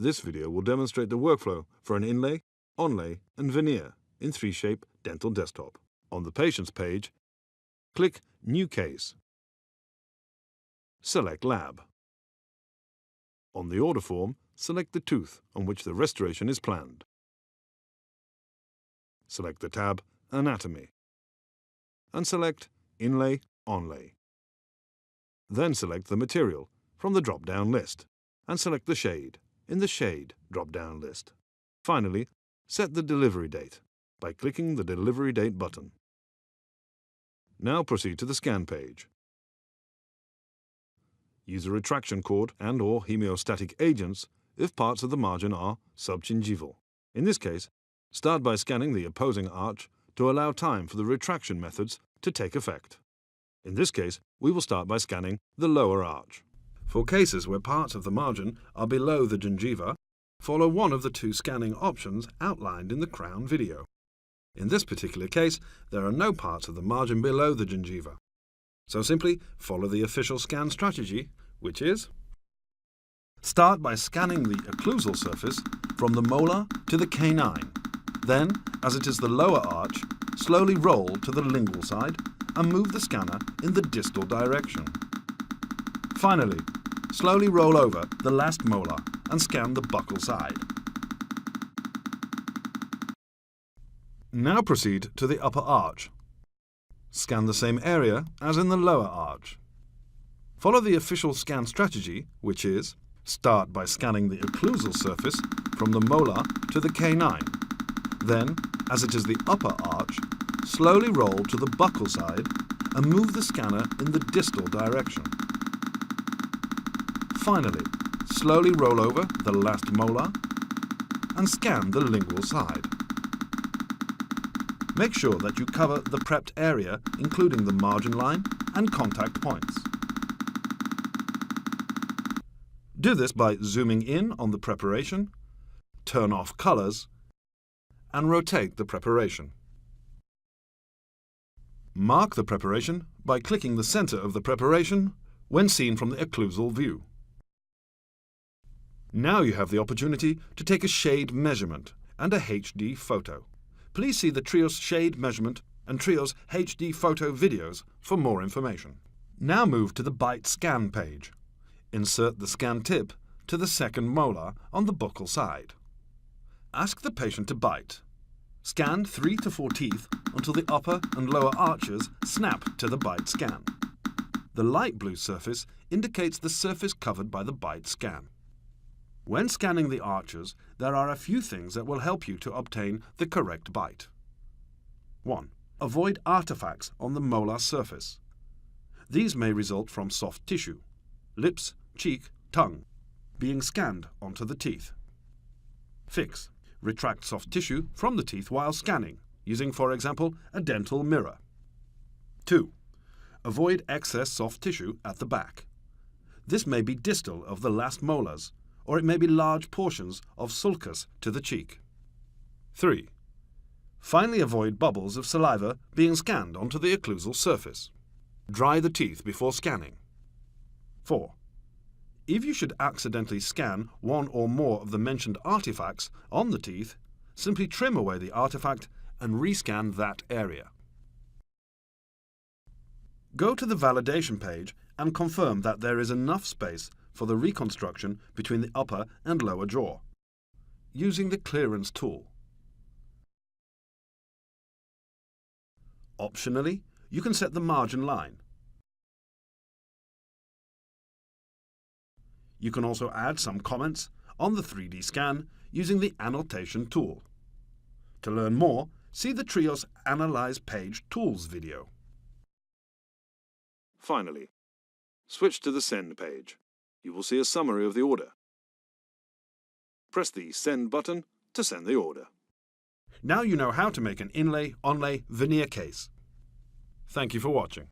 This video will demonstrate the workflow for an inlay, onlay, and veneer in 3Shape Dental Desktop. On the Patients page, click New Case. Select Lab. On the order form, select the tooth on which the restoration is planned. Select the tab Anatomy and select Inlay, Onlay. Then select the material from the drop-down list and select the shade in the Shade drop-down list. Finally, set the delivery date by clicking the Delivery Date button. Now proceed to the Scan page. Use a retraction cord and/or hemostatic agents if parts of the margin are subgingival. In this case, start by scanning the opposing arch to allow time for the retraction methods to take effect. In this case, we will start by scanning the lower arch. For cases where parts of the margin are below the gingiva, follow one of the two scanning options outlined in the Crown video. In this particular case, there are no parts of the margin below the gingiva. So simply follow the official scan strategy, which is: start by scanning the occlusal surface from the molar to the canine. Then, as it is the lower arch, slowly roll to the lingual side and move the scanner in the distal direction. Finally, slowly roll over the last molar and scan the buccal side. Now proceed to the upper arch. Scan the same area as in the lower arch. Follow the official scan strategy, which is: start by scanning the occlusal surface from the molar to the canine. Then, as it is the upper arch, slowly roll to the buccal side and move the scanner in the distal direction. Finally, slowly roll over the last molar and scan the lingual side. Make sure that you cover the prepped area, including the margin line and contact points. Do this by zooming in on the preparation, turn off colors, and rotate the preparation. Mark the preparation by clicking the center of the preparation when seen from the occlusal view. Now you have the opportunity to take a shade measurement and a HD photo. Please see the TRIOS shade measurement and TRIOS HD photo videos for more information. Now move to the Bite Scan page. Insert the scan tip to the second molar on the buccal side. Ask the patient to bite. Scan 3 to 4 teeth until the upper and lower arches snap to the bite scan. The light blue surface indicates the surface covered by the bite scan. When scanning the arches, there are a few things that will help you to obtain the correct bite. 1. Avoid artifacts on the molar surface. These may result from soft tissue, lips, cheek, tongue, being scanned onto the teeth. Fix. Retract soft tissue from the teeth while scanning, using, for example, a dental mirror. 2. Avoid excess soft tissue at the back. This may be distal of the last molars, or it may be large portions of sulcus to the cheek. 3. Finally, avoid bubbles of saliva being scanned onto the occlusal surface. Dry the teeth before scanning. 4. If you should accidentally scan one or more of the mentioned artifacts on the teeth, simply trim away the artifact and rescan that area. Go to the validation page and confirm that there is enough space for the reconstruction between the upper and lower jaw, using the clearance tool. Optionally, you can set the margin line. You can also add some comments on the 3D scan using the annotation tool. To learn more, see the TRIOS Analyze Page Tools video. Finally, switch to the Send page. You will see a summary of the order. Press the Send button to send the order. Now you know how to make an inlay, onlay, veneer case. Thank you for watching.